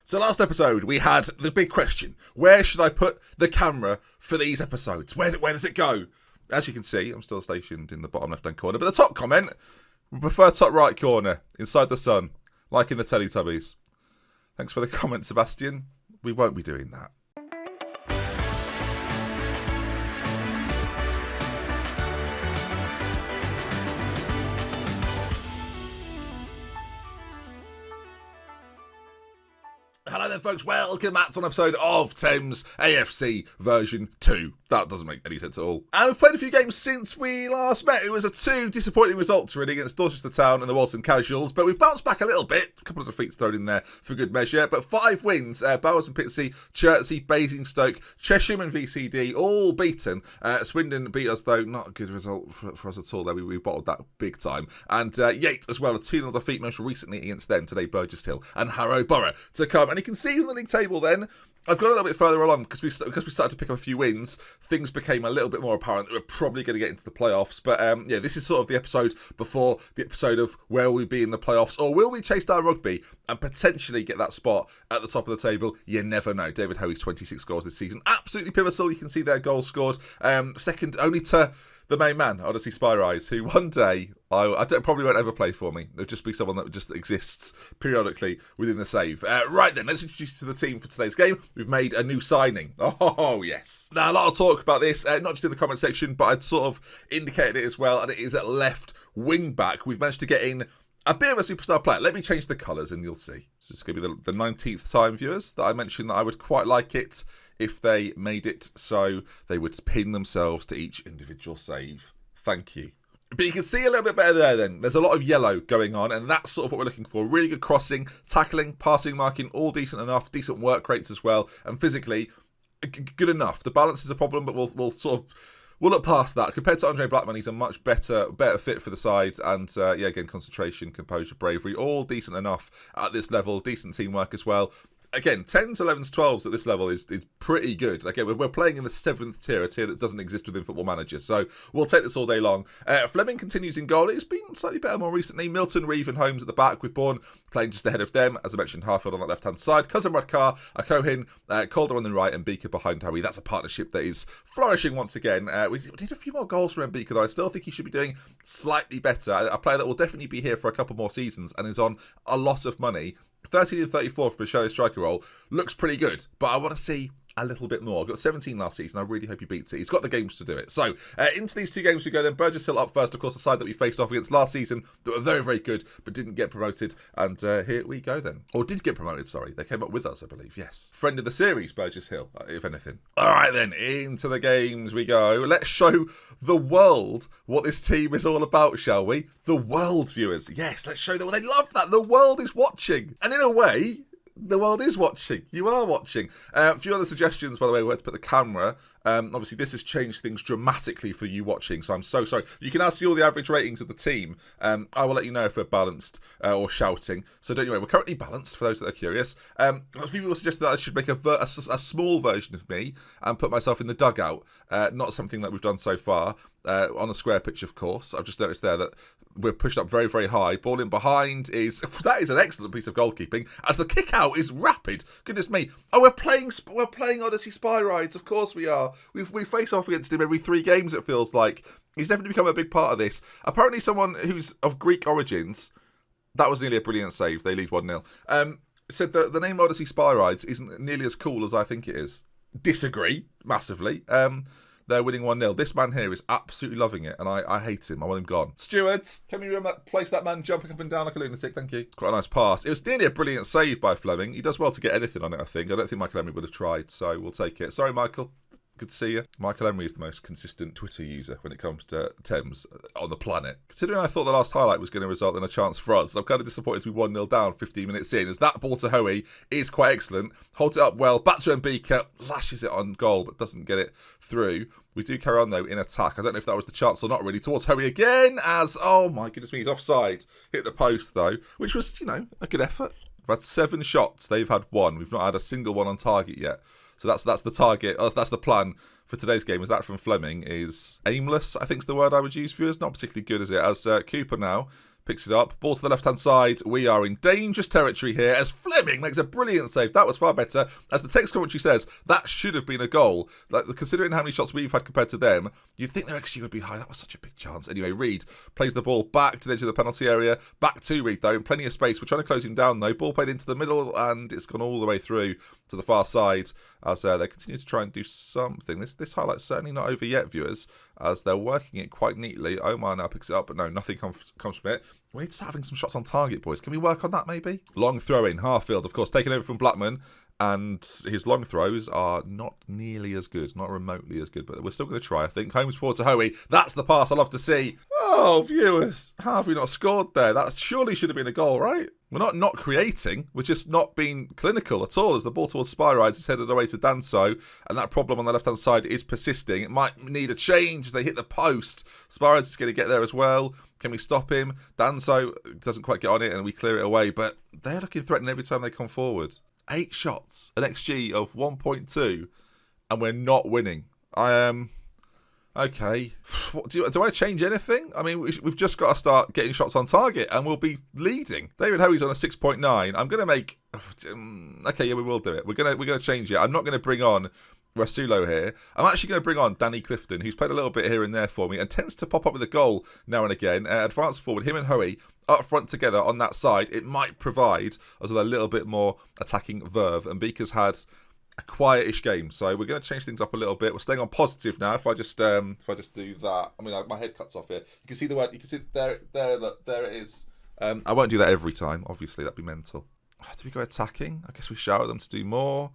So last episode, we had the big question. Where should I put the camera for these episodes? Where does it go? As you can see, I'm still stationed in the bottom left-hand corner. But the top comment, we prefer top right corner, inside the sun, like in the Teletubbies. Thanks for the comment, Sebastian. We won't be doing that. Hello there, folks. Welcome back to an episode of Thames AFC version 2. That doesn't make any sense at all. And we've played a few games since we last met. It was a 2 disappointing results really against Dorchester Town and the Walton Casuals, but we've bounced back a little bit. A couple of defeats thrown in there for good measure, but 5 wins. Bowers and Pitsea, Chertsey, Basingstoke, Chesham and VCD, all beaten. Swindon beat us though. Not a good result for us at all. There we bottled that big time. And Yate as well, a 2-0 defeat most recently against them today, Burgess Hill and Harrow Borough to come. And you can see on the league table then, I've got a little bit further along because we started to pick up a few wins. Things became a little bit more apparent that we're probably going to get into the playoffs. But yeah, this is sort of the episode before the episode of where will we be in the playoffs, or will we chase down rugby and potentially get that spot at the top of the table? You never know. David Hoey's 26 goals this season, absolutely pivotal. You can see their goals scored, second only to the main man, Odyssey Spyrise, who one day probably won't ever play for me. There'll just be someone that just exists periodically within the save. Right then, let's introduce you to the team for today's game. We've made a new signing. Oh, yes. Now, a lot of talk about this, not just in the comment section, but I'd sort of indicated it as well, and it is at left wing back. We've managed to get in a bit of a superstar player. Let me change the colours and you'll see. So it's going to be the 19th time, viewers, that I mentioned that I would quite like it if they made it so they would pin themselves to each individual save. Thank you. But you can see a little bit better there then. There's a lot of yellow going on, and that's sort of what we're looking for. Really good crossing, tackling, passing, marking, all decent enough. Decent work rates as well. And physically, good enough. The balance is a problem, but we'll look past that. Compared to Andre Blackman, he's a much better fit for the side. And yeah, again, concentration, composure, bravery, all decent enough at this level. Decent teamwork as well. Again, 10s, 11s, 12s at this level is pretty good. Again, we're playing in the 7th tier, a tier that doesn't exist within Football Manager. So we'll take this all day long. Fleming continues in goal. It's been slightly better more recently. Milton, Reeve and Holmes at the back, with Bourne playing just ahead of them. As I mentioned, Harfield on that left-hand side. Cousin Radkar, Cohen, Calder on the right, and Beaker behind Howie. That's a partnership that is flourishing once again. We did a few more goals from Beaker, though. I still think he should be doing slightly better. A player that will definitely be here for a couple more seasons and is on a lot of money. 13 and 34 for a shallow striker role looks pretty good, but I want to see a little bit more. Got 17 last season. I really hope he beats it. He's got the games to do it. So into these 2 games we go then. Burgess Hill up first, of course, the side that we faced off against last season that were very, very good but didn't get promoted. And here we go then. Or did get promoted, sorry. They came up with us, I believe. Yes. Friend of the series, Burgess Hill, if anything. All right then, into the games we go. Let's show the world what this team is all about, shall we? The world, viewers. Yes, let's show them. They love that. The world is watching. And in a way, the world is watching. You are watching. A few other suggestions, by the way, where to put the camera. Obviously, this has changed things dramatically for you watching, so I'm so sorry. You can now see all the average ratings of the team. I will let you know if we're balanced or shouting. So don't you worry, we're currently balanced, for those that are curious. A few people suggested that I should make a small version of me and put myself in the dugout. Not something that we've done so far. On a square pitch, of course. I've just noticed there that we're pushed up very, very high. Ball in behind that is an excellent piece of goalkeeping, as the kick out is rapid. Goodness me. Oh, we're playing Odyssey Spy Rides. Of course we are. We face off against him every 3 games, it feels like. He's definitely become a big part of this. Apparently someone who's of Greek origins, that was nearly a brilliant save. They lead 1-0. Said that the name Odyssey Spy Rides isn't nearly as cool as I think it is. Disagree massively. They're winning 1-0. This man here is absolutely loving it, and I hate him. I want him gone. Stewards, can we place that man jumping up and down like a lunatic? Thank you. It's quite a nice pass. It was nearly a brilliant save by Fleming. He does well to get anything on it, I think. I don't think Michael Emery would have tried, so we'll take it. Sorry, Michael. Good to see you. Michael Emery is the most consistent Twitter user when it comes to Thames on the planet. Considering I thought the last highlight was going to result in a chance for us, I'm kind of disappointed to be 1-0 down 15 minutes in, as that ball to Hoey is quite excellent. Holds it up well. Back to Mbika. Lashes it on goal, but doesn't get it through. We do carry on, though, in attack. I don't know if that was the chance or not, really, towards Hoey again, as, oh my goodness me, he's offside. Hit the post, though, which was, a good effort. We've had 7 shots. They've had 1. We've not had a single one on target yet. So that's the target. That's the plan for today's game. Is that from Fleming is aimless, I think is the word I would use, viewers. Not particularly good, is it? As Cooper now picks it up. Ball to the left-hand side. We are in dangerous territory here as Fleming makes a brilliant save. That was far better. As the text commentary says, that should have been a goal. Like, considering how many shots we've had compared to them, you'd think their XG would be high. That was such a big chance. Anyway, Reed plays the ball back to the edge of the penalty area. Back to Reed, though, in plenty of space. We're trying to close him down, though. Ball played into the middle, and it's gone all the way through to the far side as they continue to try and do something. This highlight's certainly not over yet, viewers, as they're working it quite neatly. Omar now picks it up, but no, nothing comes from it. We need to start having some shots on target, boys. Can we work on that, maybe? Long throw in. Harfield, of course, taken over from Blackman, and his long throws are not nearly as good, not remotely as good, but we're still going to try, I think. Holmes forward to Hoey. That's the pass I love to see. Oh, viewers, how have we not scored there? That surely should have been a goal, right? We're not creating, we're just not being clinical at all as the ball towards Spyrides is headed away to Danso, and that problem on the left-hand side is persisting. It might need a change as they hit the post. Spyrides is going to get there as well. Can we stop him? Danso doesn't quite get on it and we clear it away, but they're looking threatening every time they come forward. 8 shots, an XG of 1.2, and we're not winning. I am... Okay, do I change anything? I mean, we've just got to start getting shots on target and we'll be leading. David Hoey's on a 6.9. I'm going to make... Okay, yeah, we will do it. We're going to change it. I'm not going to bring on Rasulo here. I'm actually going to bring on Danny Clifton, who's played a little bit here and there for me and tends to pop up with a goal now and again. Advance forward, him and Hoey up front together on that side. It might provide us with a little bit more attacking verve. And Beaker's had a quietish game, so we're going to change things up a little bit. We're staying on positive now. If I just do that, I mean, my head cuts off here. You can see the word. You can see there. Look, there it is. I won't do that every time. Obviously, that'd be mental. Do we go attacking? I guess we shout them to do more.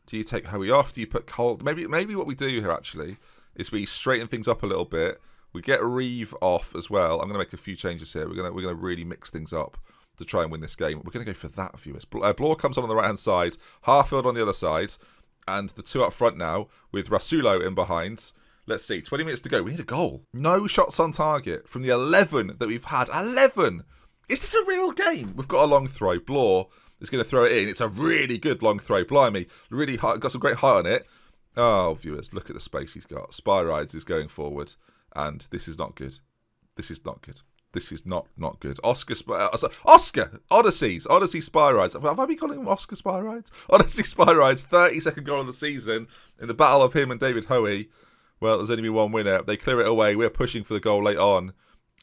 Do you take Hoey off? Do you put Cole? Maybe what we do here actually is we straighten things up a little bit. We get Reeve off as well. I'm going to make a few changes here. We're going to really mix things up to try and win this game. We're going to go for that, viewers. Blore comes on the right-hand side, Harfield on the other side, and the two up front now with Rasulo in behind. Let's see, 20 minutes to go. We need a goal. No shots on target from the 11 that we've had. 11! Is this a real game? We've got a long throw. Blore is going to throw it in. It's a really good long throw. Blimey. Really high, got some great height on it. Oh, viewers, look at the space he's got. Spyrides is going forward, and this is not good. This is not good. This is not good. Oscar Odyssey Spyrides. Have I been calling him Oscar Spyrides? Odyssey Spyrides, 32nd goal of the season in the battle of him and David Hoey. Well, there's only been one winner. They clear it away. We're pushing for the goal late on,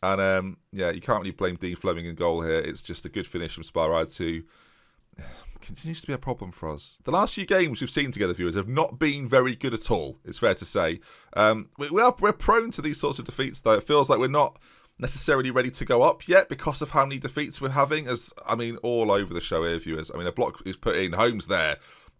and yeah, you can't really blame Dean Fleming in goal here. It's just a good finish from Spyrides, who continues to be a problem for us. The last few games we've seen together, viewers, have not been very good at all. It's fair to say. We're prone to these sorts of defeats, though. It feels like we're not necessarily ready to go up yet because of how many defeats we're having, as I mean, all over the show here, viewers. I mean, a block is put in. Holmes there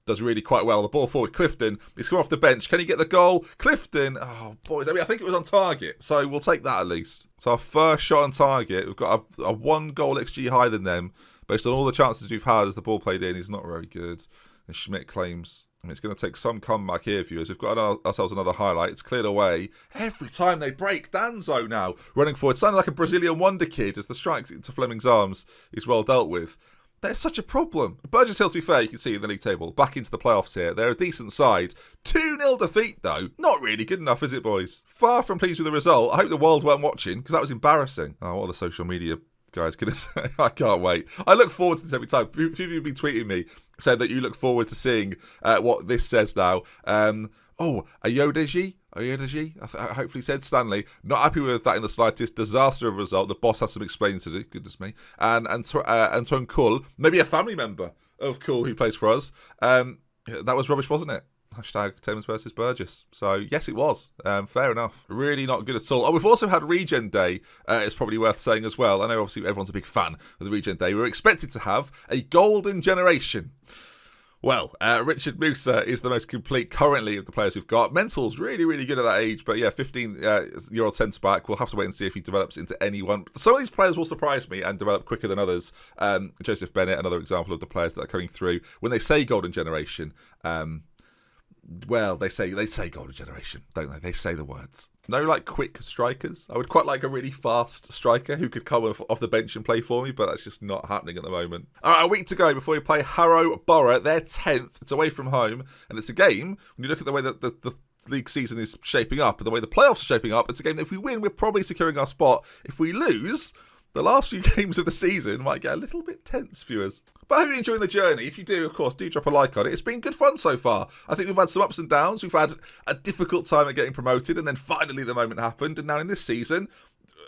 does really quite well. The ball forward, Clifton. He's come off the bench. Can he get the goal? Clifton. Oh, boys. I mean, I think it was on target, so we'll take that at least. So our first shot on target, we've got a 1 goal XG higher than them based on all the chances we've had as the ball played in. Is not very good. And Schmidt claims, I mean, it's going to take some comeback here, viewers. We've got ourselves another highlight. It's cleared away. Every time they break, Danzo now running forward. Sounding like a Brazilian wonder kid as the strike to Fleming's arms is well dealt with. There's such a problem. Burgess Hill, to be fair, you can see in the league table, back into the playoffs here. They're a decent side. 2-0 defeat, though. Not really good enough, is it, boys? Far from pleased with the result. I hope the world weren't watching, because that was embarrassing. Oh, what are the social media guys gonna say? I can't wait. I look forward to this every time. A few of you have been tweeting me saying that you look forward to seeing what this says now. Ayodeji, hopefully said Stanley. Not happy with that in the slightest. Disaster of a result. The boss has some explaining to do. Goodness me. And Antoine Kuhl, maybe a family member of Kuhl who plays for us. That was rubbish, wasn't it? Hashtag Thames versus Burgess. So, yes, it was. Fair enough. Really not good at all. Oh, we've also had Regen Day. It's probably worth saying as well. I know, obviously, everyone's a big fan of the Regen Day. We're expected to have a golden generation. Well, Richard Musa is the most complete currently of the players we've got. Mental's really, really good at that age. But, yeah, 15-year-old centre-back. We'll have to wait and see if he develops into anyone. Some of these players will surprise me and develop quicker than others. Joseph Bennett, another example of the players that are coming through. When they say golden generation... well, they say golden generation, don't they? They say the words. No, like, quick strikers. I would quite like a really fast striker who could come off the bench and play for me, but that's just not happening at the moment. All right, a week to go before we play Harrow Borough. They're 10th. It's away from home, and it's a game, when you look at the way that the league season is shaping up and the way the playoffs are shaping up, it's a game that if we win, we're probably securing our spot. If we lose... the last few games of the season might get a little bit tense, viewers. But I hope you're enjoying the journey. If you do, of course, do drop a like on it. It's been good fun so far. I think we've had some ups and downs. We've had a difficult time at getting promoted, and then finally the moment happened. And now in this season,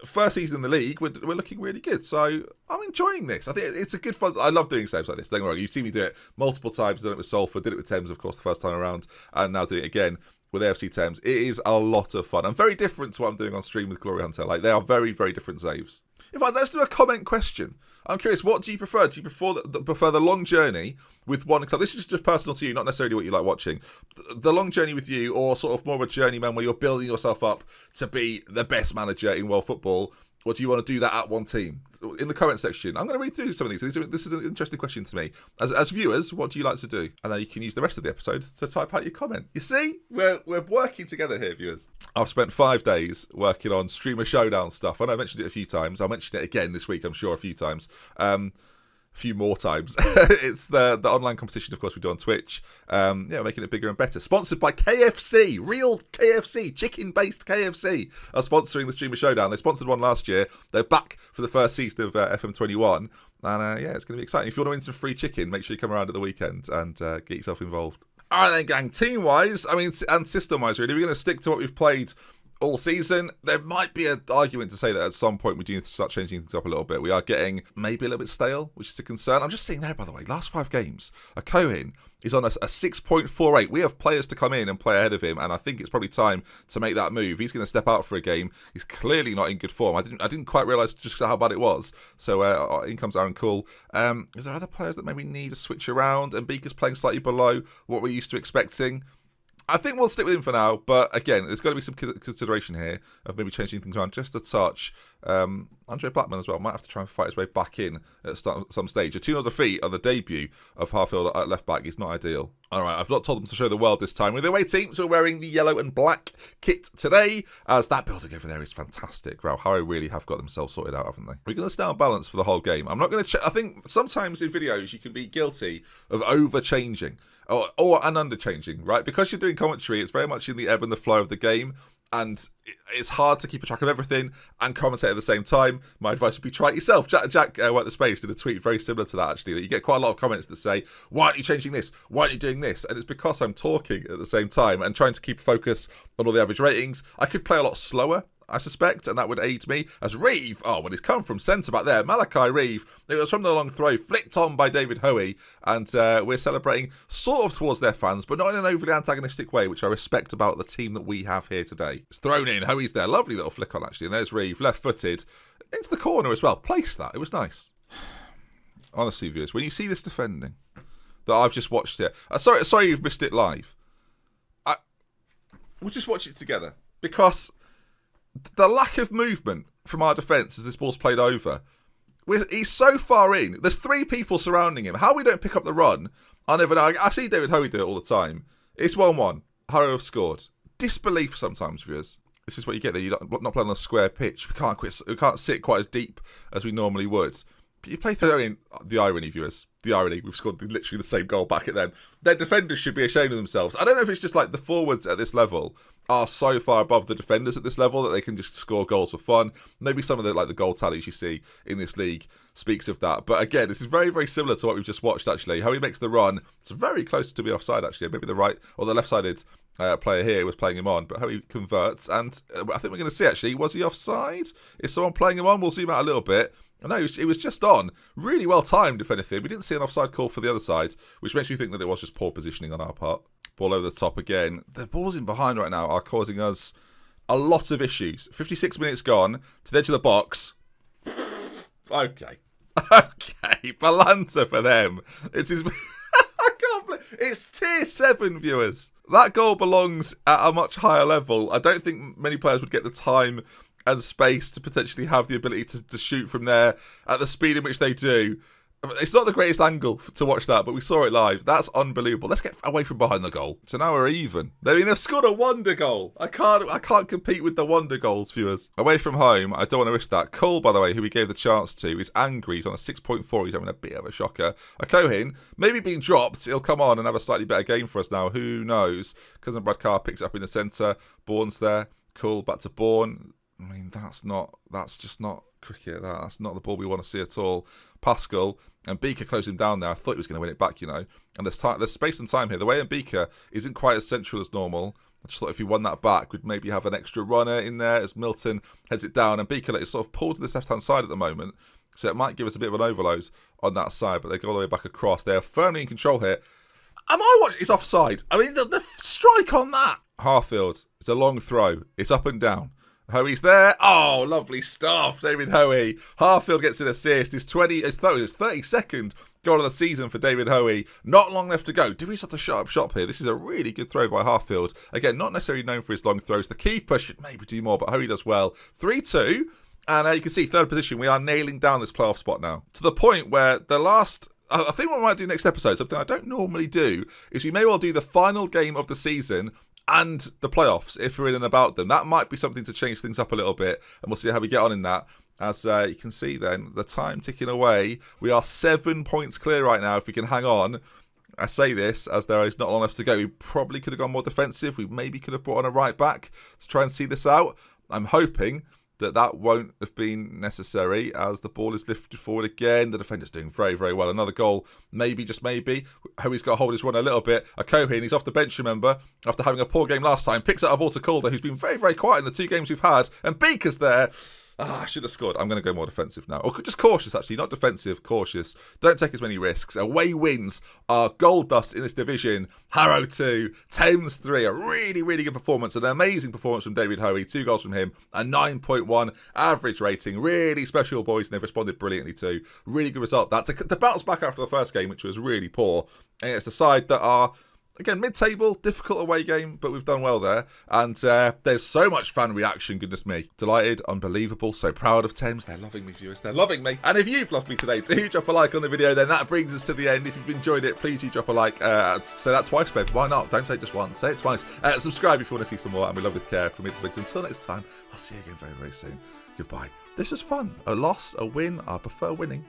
first season in the league, we're looking really good. So I'm enjoying this. I think it's a good fun. I love doing saves like this. Don't get me wrong. You've seen me do it multiple times. Done it with Salford, did it with Thames, of course, the first time around, and now doing it again with AFC Thames. It is a lot of fun and very different to what I'm doing on stream with Glory Hunter. Like, they are very, very different saves. In fact, let's do a comment question. I'm curious, what do you prefer? Do you prefer the long journey with one club? This is just personal to you, not necessarily what you like watching. The long journey with you, or sort of more of a journeyman where you're building yourself up to be the best manager in world football? Or do you want to do that at one team? In the comment section, I'm going to read through some of these. This is an interesting question to me. As viewers, what do you like to do? And then you can use the rest of the episode to type out your comment. You see? We're working together here, viewers. I've spent 5 days working on Streamer Showdown stuff. I know I mentioned it a few times. I'll mention it again this week, I'm sure, a few times. A few more times. It's the online competition, of course, we do on Twitch. Making it bigger and better. Sponsored by KFC, real KFC, chicken-based KFC are sponsoring the Streamer Showdown. They sponsored one last year. They're back for the first season of FM21. And it's going to be exciting. If you want to win some free chicken, make sure you come around at the weekend and get yourself involved. All right then, gang. Team-wise, and system-wise, really, we're going to stick to what we've played all season. There might be an argument to say that at some point we do need to start changing things up a little bit. We are getting maybe a little bit stale, which is a concern. I'm just seeing there, by the way, last 5 games, a Cohen is on a 6.48. We have players to come in and play ahead of him, and I think it's probably time to make that move. He's going to step out for a game. He's clearly not in good form. I didn't quite realise just how bad it was. So in comes Aaron Cool. Is there other players that maybe need a switch around? And Beaker's playing slightly below what we're used to expecting. I think we'll stick with him for now, but again, there's got to be some consideration here of maybe changing things around just a touch. Andre Blackman as well might have to try and fight his way back in at some stage. A 2-0 defeat on the debut of Harfield at left back is not ideal. All right, I've not told them to show the world this time. With the away teams, we're wearing the yellow and black kit today, as that building over there is fantastic. Wow, Harrow really have got themselves sorted out, haven't they? We're going to stay on balance for the whole game. I'm not going to I think sometimes in videos you can be guilty of over-changing or under-changing, right? Because you're doing commentary, it's very much in the ebb and the flow of the game. And it's hard to keep a track of everything and commentate at the same time. My advice would be try it yourself. Jack Work the Space did a tweet very similar to that, actually, that you get quite a lot of comments that say, why aren't you changing this? Why aren't you doing this? And it's because I'm talking at the same time and trying to keep focus on all the average ratings. I could play a lot slower, I suspect, and that would aid me. As Reeve, when he's come from centre back there, Malachi Reeve, it was from the long throw, flicked on by David Hoey, and we're celebrating sort of towards their fans, but not in an overly antagonistic way, which I respect about the team that we have here today. It's thrown in, Hoey's there, lovely little flick on actually, and there's Reeve, left-footed, into the corner as well, placed that, it was nice. Honestly, viewers, when you see this defending, that I've just watched it, sorry you've missed it live, we'll just watch it together, because the lack of movement from our defence as this ball's played over. He's so far in. There's 3 people surrounding him. How we don't pick up the run, I never know. I see David Hoey do it all the time. It's 1-1. Harrow have scored. Disbelief sometimes, viewers. This is what you get there. You're not playing on a square pitch. We can't sit quite as deep as we normally would. But you play through in the irony, viewers. The irony. We've scored literally the same goal back at them. Their defenders should be ashamed of themselves. I don't know if it's just like the forwards at this level are so far above the defenders at this level that they can just score goals for fun. Maybe some of the goal tallies you see in this league speaks of that. But again, this is very, very similar to what we've just watched, actually. How he makes the run. It's very close to be offside, actually. Maybe the right or the left-sided player here was playing him on, but how he converts. And I think we're going to see, actually, was he offside? Is someone playing him on? We'll zoom out a little bit. No, it was just on. Really well timed, if anything. We didn't see an offside call for the other side, which makes me think that it was just poor positioning on our part. Ball over the top again. The balls in behind right now are causing us a lot of issues. 56 minutes gone to the edge of the box. Okay. Balanta for them. It's his. I can't believe it's tier 7, viewers. That goal belongs at a much higher level. I don't think many players would get the time and space to potentially have the ability to shoot from there at the speed in which they do. It's not the greatest angle to watch that, but we saw it live. That's unbelievable. Let's get away from behind the goal. So now we're even. They've scored a wonder goal. I can't compete with the wonder goals, viewers. Away from home, I don't want to risk that. Cole, by the way, who we gave the chance to, is angry. He's on a 6.4. He's having a bit of a shocker. A Cohen, maybe being dropped. He'll come on and have a slightly better game for us now. Who knows? Cousin Brad Carr picks it up in the centre. Bourne's there. Cole back to Bourne. I mean, that's just not cricket. That's not the ball we want to see at all. Pascal and Beaker closed him down there. I thought he was going to win it back, you know. And there's space and time here. The way in Beaker isn't quite as central as normal. I just thought if he won that back, we'd maybe have an extra runner in there as Milton heads it down. And Beaker is sort of pulled to this left-hand side at the moment. So it might give us a bit of an overload on that side. But they go all the way back across. They are firmly in control here. Am I watching? It's offside. I mean, the strike on that. Harfield, it's a long throw. It's up and down. Hoey's there. Oh, lovely stuff, David Hoey. Harfield gets an assist. His 32nd goal of the season for David Hoey. Not long left to go. Do we start to shut up shop here? This is a really good throw by Harfield. Again, not necessarily known for his long throws. The keeper should maybe do more, but Hoey does well. 3-2. And you can see, third position, we are nailing down this playoff spot now. To the point where I think what we might do next episode, something I don't normally do, is we may well do the final game of the season and the playoffs, if we're in and about them. That might be something to change things up a little bit, and we'll see how we get on in that. As you can see then, the time ticking away. We are 7 points clear right now if we can hang on. I say this as there is not long left to go. We probably could have gone more defensive. We maybe could have brought on a right back to try and see this out. I'm hoping that won't have been necessary as the ball is lifted forward again. The defender's doing very, very well. Another goal, maybe, just maybe. Hoey's got to hold his run a little bit. A Cohen, he's off the bench, remember, after having a poor game last time. Picks up a ball to Calder, who's been very, very quiet in the 2 games we've had. And Beaker's there. I should have scored. I'm going to go more defensive now. Or just cautious, actually. Not defensive, cautious. Don't take as many risks. Away wins are gold dust in this division. Harrow 2, Thames 3. A really, really good performance. An amazing performance from David Hoey. 2 goals from him. A 9.1 average rating. Really special boys, and they've responded brilliantly too. Really good result. That to bounce back after the first game, which was really poor. And it's the side that are... Again, mid-table, difficult away game, but we've done well there. And there's so much fan reaction, goodness me. Delighted, unbelievable, so proud of Thames. They're loving me, viewers, they're loving me. And if you've loved me today, do drop a like on the video. Then that brings us to the end. If you've enjoyed it, please do drop a like. Say that twice, babe. Why not? Don't say it just once, say it twice. Subscribe if you want to see some more, and we love with care from me to Biggs. Until next time, I'll see you again very, very soon. Goodbye. This was fun. A loss, a win, I prefer winning.